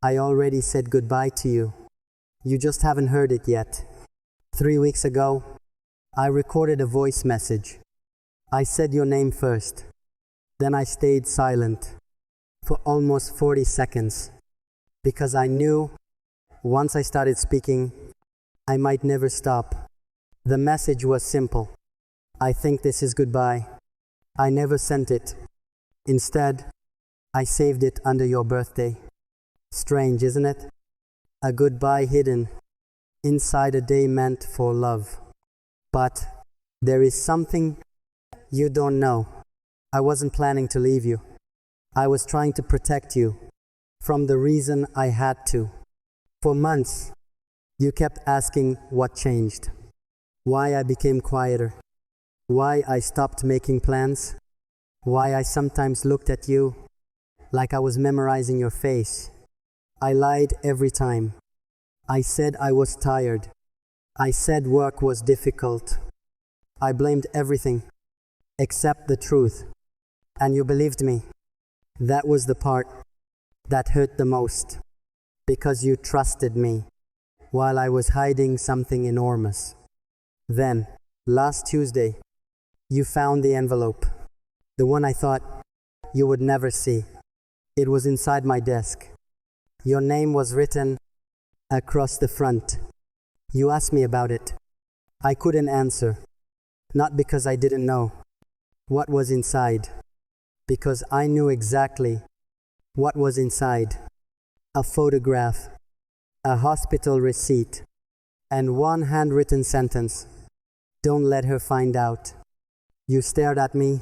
I already said goodbye to you. You just haven't heard it yet. 3 weeks ago, I recorded a voice message. I said your name first. Then I stayed silent for almost 40 seconds because I knew once I started speaking, I might never stop. The message was simple. I think this is goodbye. I never sent it. Instead, I saved it under your birthday. Strange, isn't it? A goodbye hidden inside a day meant for love. But there is something you don't know. I wasn't planning to leave you. I was trying to protect you from the reason I had to. For months, you kept asking what changed, why I became quieter, why I stopped making plans, why I sometimes looked at you like I was memorizing your face. I lied every time. I said I was tired. I said work was difficult. I blamed everything except the truth. And you believed me. That was the part that hurt the most, because you trusted me while I was hiding something enormous. Then, last Tuesday, you found the envelope, the one I thought you would never see. It was inside my desk. Your name was written across the front. You asked me about it. I couldn't answer, not because I didn't know what was inside, because I knew exactly what was inside. A photograph, a hospital receipt, and one handwritten sentence. Don't let her find out. You stared at me.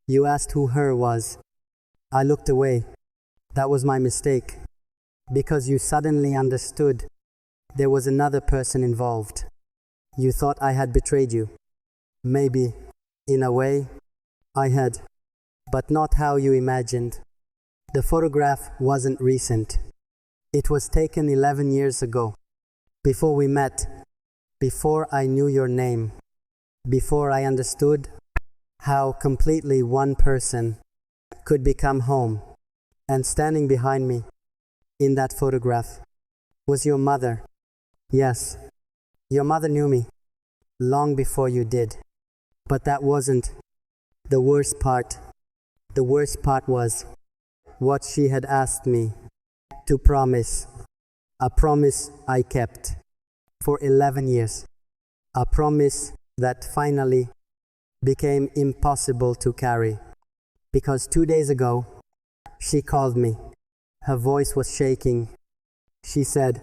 You asked who her was. I looked away. That was my mistake. Because you suddenly understood there was another person involved. You thought I had betrayed you. Maybe, in a way, I had, but not how you imagined. The photograph wasn't recent. It was taken 11 years ago, before we met, before I knew your name, before I understood how completely one person could become home. And standing behind me, in that photograph, was your mother. Yes, your mother knew me long before you did. But that wasn't the worst part. The worst part was what she had asked me to promise. A promise I kept for 11 years. A promise that finally became impossible to carry. Because 2 days ago, she called me. Her voice was shaking. She said,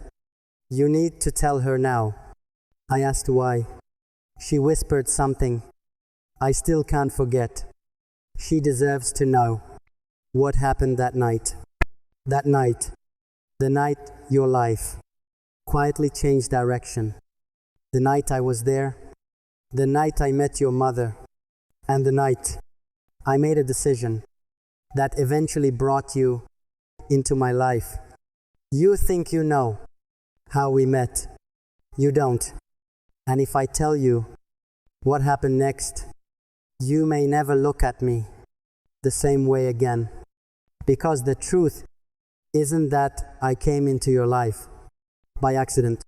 "You need to tell her now." I asked why. She whispered something I still can't forget. She deserves to know what happened that night. That night, the night your life quietly changed direction. The night I was there. The night I met your mother. And the night I made a decision that eventually brought you into my life. You think you know how we met. You don't. And if I tell you what happened next, you may never look at me the same way again. Because the truth isn't that I came into your life by accident.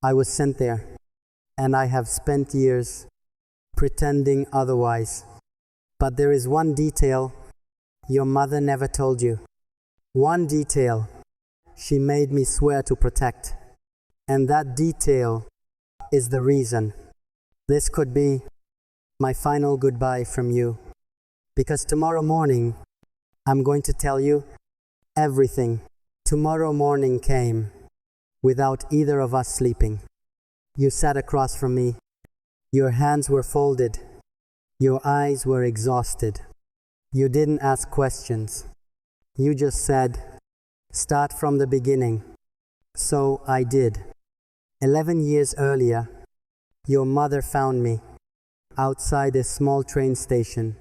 I was sent there, and I have spent years pretending otherwise. But there is one detail your mother never told you. One detail she made me swear to protect. And that detail is the reason this could be my final goodbye from you. Because tomorrow morning, I'm going to tell you everything. Tomorrow morning came without either of us sleeping. You sat across from me. Your hands were folded. Your eyes were exhausted. You didn't ask questions. You just said, "Start from the beginning." So I did. 11 years earlier, your mother found me outside a small train station.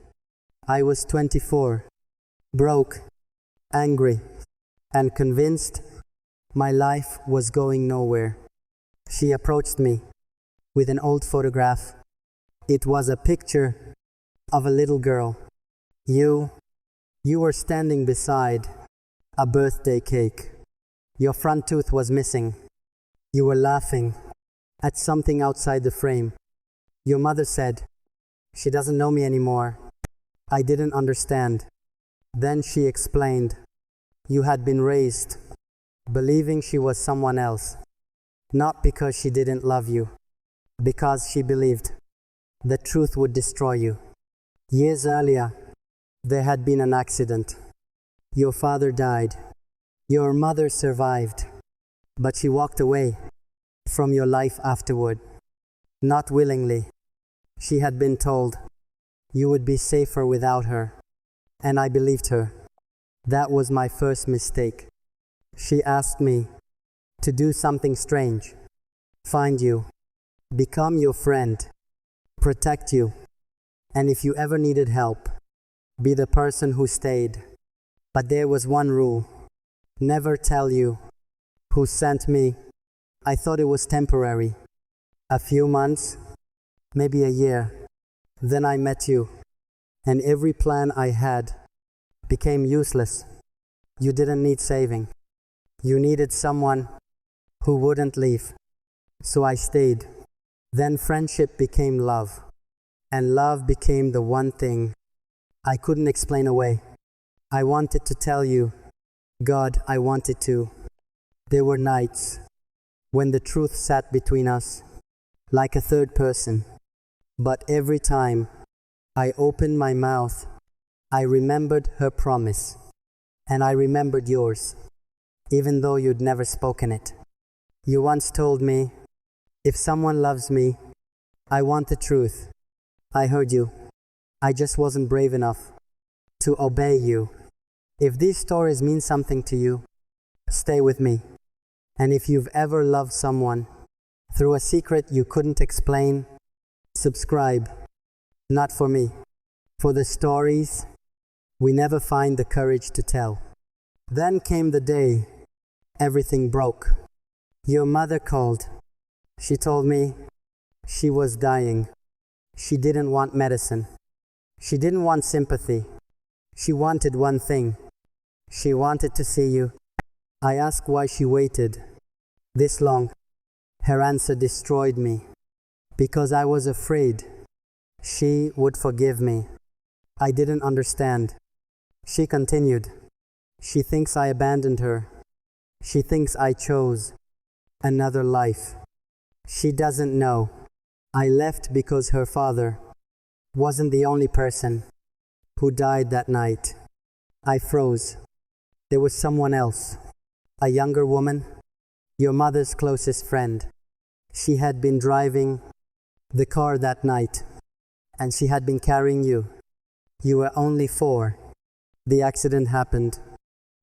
I was 24, broke, angry, and convinced my life was going nowhere. She approached me with an old photograph. It was a picture of a little girl. You were standing beside a birthday cake. Your front tooth was missing. You were laughing at something outside the frame. Your mother said, "She doesn't know me anymore." I didn't understand. Then she explained, "You had been raised believing she was someone else, not because she didn't love you, because she believed the truth would destroy you." Years earlier, there had been an accident. Your father died. Your mother survived, but she walked away from your life afterward. Not willingly. She had been told you would be safer without her, and I believed her. That was my first mistake. She asked me to do something strange, find you, become your friend, protect you, and if you ever needed help, be the person who stayed. But there was one rule: never tell you who sent me. I thought it was temporary. A few months, maybe a year. Then I met you, and every plan I had became useless. You didn't need saving. You needed someone who wouldn't leave. So I stayed. Then friendship became love, and love became the one thing I couldn't explain away. I wanted to tell you, God, I wanted to. There were nights when the truth sat between us like a third person. But every time I opened my mouth, I remembered her promise, and I remembered yours, even though you'd never spoken it. You once told me, if someone loves me, I want the truth. I heard you. I just wasn't brave enough to obey you. If these stories mean something to you, stay with me. And if you've ever loved someone through a secret you couldn't explain, subscribe. Not for me, for the stories we never find the courage to tell. Then came the day everything broke. Your mother called. She told me she was dying. She didn't want medicine. She didn't want sympathy. She wanted one thing. She wanted to see you. I asked why she waited this long. Her answer destroyed me, because I was afraid she would forgive me. I didn't understand. She continued. She thinks I abandoned her. She thinks I chose another life. She doesn't know I left because her father wasn't the only person who died that night. I froze. There was someone else, a younger woman, your mother's closest friend. She had been driving the car that night, and she had been carrying you. You were only 4. The accident happened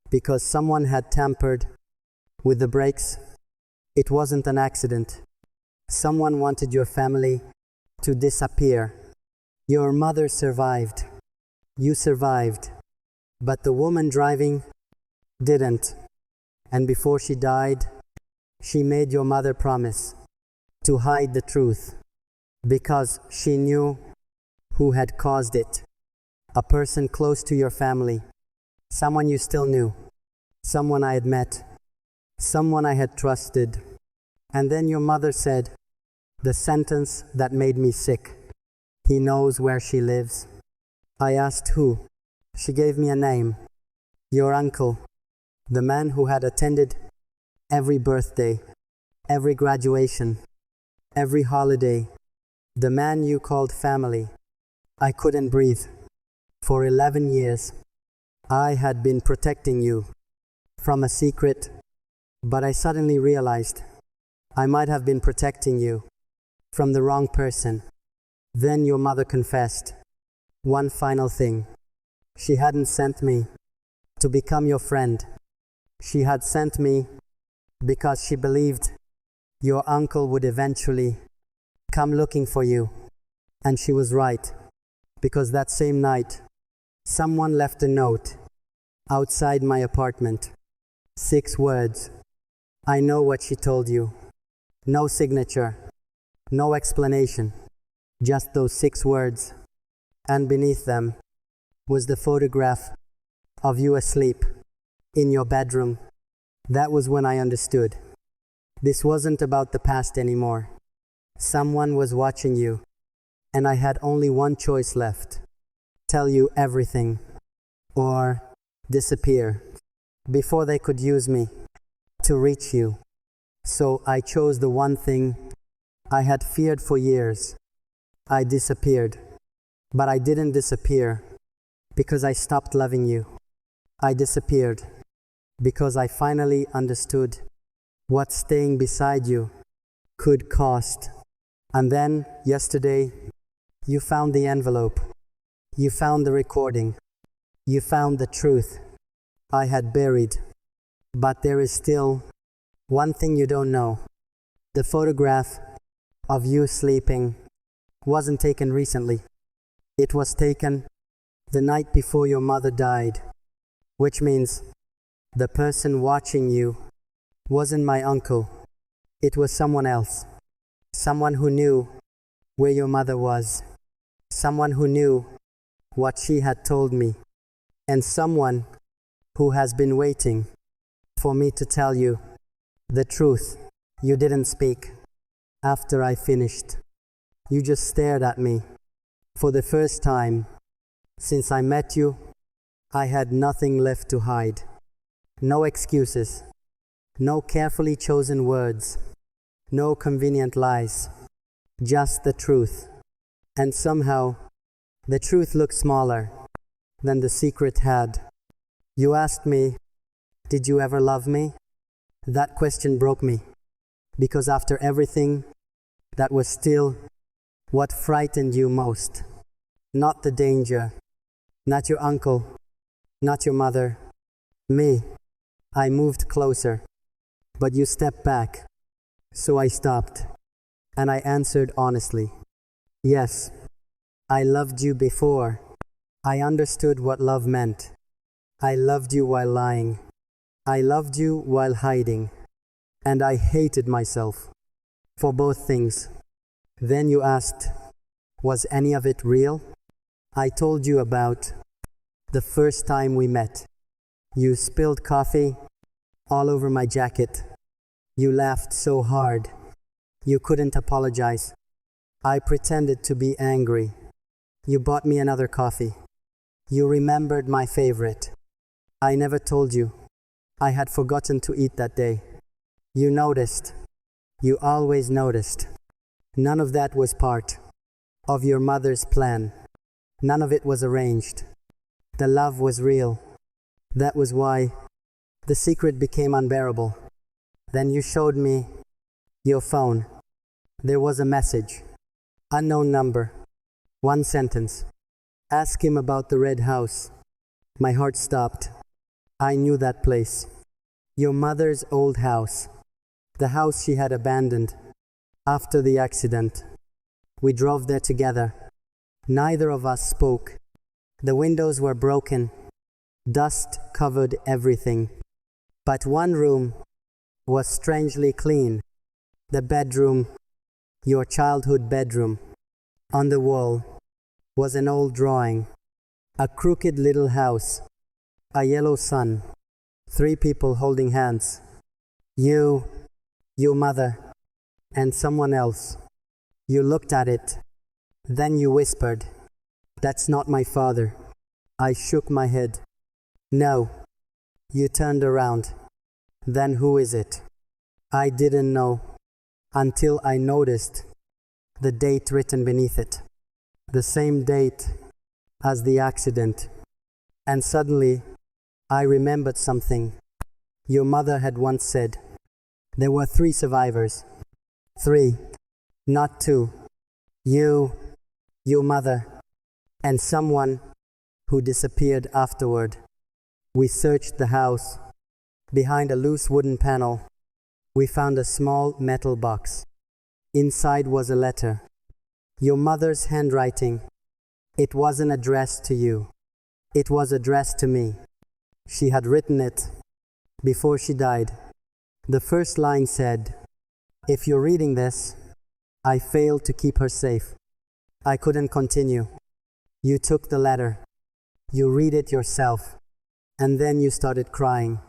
because someone had tampered with the brakes. It wasn't an accident. Someone wanted your family to disappear. Your mother survived. You survived. But the woman driving didn't. And before she died, she made your mother promise to hide the truth because she knew who had caused it. A person close to your family, someone you still knew, someone I had met, someone I had trusted. And then your mother said the sentence that made me sick: he knows where she lives. I asked who. She gave me a name. Your uncle, the man who had attended every birthday, every graduation, every holiday, the man you called family. I couldn't breathe. For 11 years, I had been protecting you from a secret, but I suddenly realized I might have been protecting you from the wrong person. Then your mother confessed one final thing. She hadn't sent me to become your friend. She had sent me because she believed your uncle would eventually come looking for you. And she was right, because that same night, someone left a note outside my apartment. 6 words. I know what she told you. No signature, no explanation, just those 6 words. And beneath them was the photograph of you asleep in your bedroom. That was when I understood. This wasn't about the past anymore. Someone was watching you, and I had only one choice left. Tell you everything, or disappear, before they could use me to reach you. So I chose the one thing I had feared for years. I disappeared. But I didn't disappear because I stopped loving you. I disappeared because I finally understood what staying beside you could cost. And then, yesterday, you found the envelope. You found the recording. You found the truth I had buried. But there is still one thing you don't know. The photograph of you sleeping wasn't taken recently. It was taken the night before your mother died, which means the person watching you wasn't my uncle. It was someone else. Someone who knew where your mother was. Someone who knew what she had told me. And someone who has been waiting for me to tell you the truth. You didn't speak. After I finished, you just stared at me. For the first time since I met you, I had nothing left to hide. No excuses. No carefully chosen words. No convenient lies. Just the truth. And somehow, the truth looked smaller than the secret had. You asked me, "Did you ever love me?" That question broke me, because after everything, that was still what frightened you most. Not the danger, not your uncle, not your mother, me. I moved closer, but you stepped back, so I stopped, and I answered honestly. Yes, I loved you before. I understood what love meant. I loved you while lying. I loved you while hiding. And I hated myself for both things. Then you asked, was any of it real? I told you about the first time we met. You spilled coffee all over my jacket. You laughed so hard you couldn't apologize. I pretended to be angry. You bought me another coffee. You remembered my favorite. I never told you. I had forgotten to eat that day. You noticed. You always noticed. None of that was part of your mother's plan. None of it was arranged. The love was real. That was why the secret became unbearable. Then you showed me your phone. There was a message. Unknown number. One sentence. Ask him about the red house. My heart stopped. I knew that place. Your mother's old house. The house she had abandoned after the accident. We drove there together. Neither of us spoke. The windows were broken. Dust covered everything. But one room was strangely clean. The bedroom, your childhood bedroom. On the wall was an old drawing. A crooked little house. A yellow sun. 3 people holding hands. You, your mother, and someone else. You looked at it. Then you whispered, "That's not my father." I shook my head. No. You turned around. Then who is it? I didn't know until I noticed the date written beneath it. The same date as the accident. And suddenly, I remembered something your mother had once said. There were 3 survivors. 3, not 2. You, your mother, and someone who disappeared afterward. We searched the house. Behind a loose wooden panel, we found a small metal box. Inside was a letter. Your mother's handwriting. It wasn't addressed to you. It was addressed to me. She had written it before she died. The first line said, "If you're reading this, I failed to keep her safe." I couldn't continue. You took the letter. You read it yourself. And then you started crying.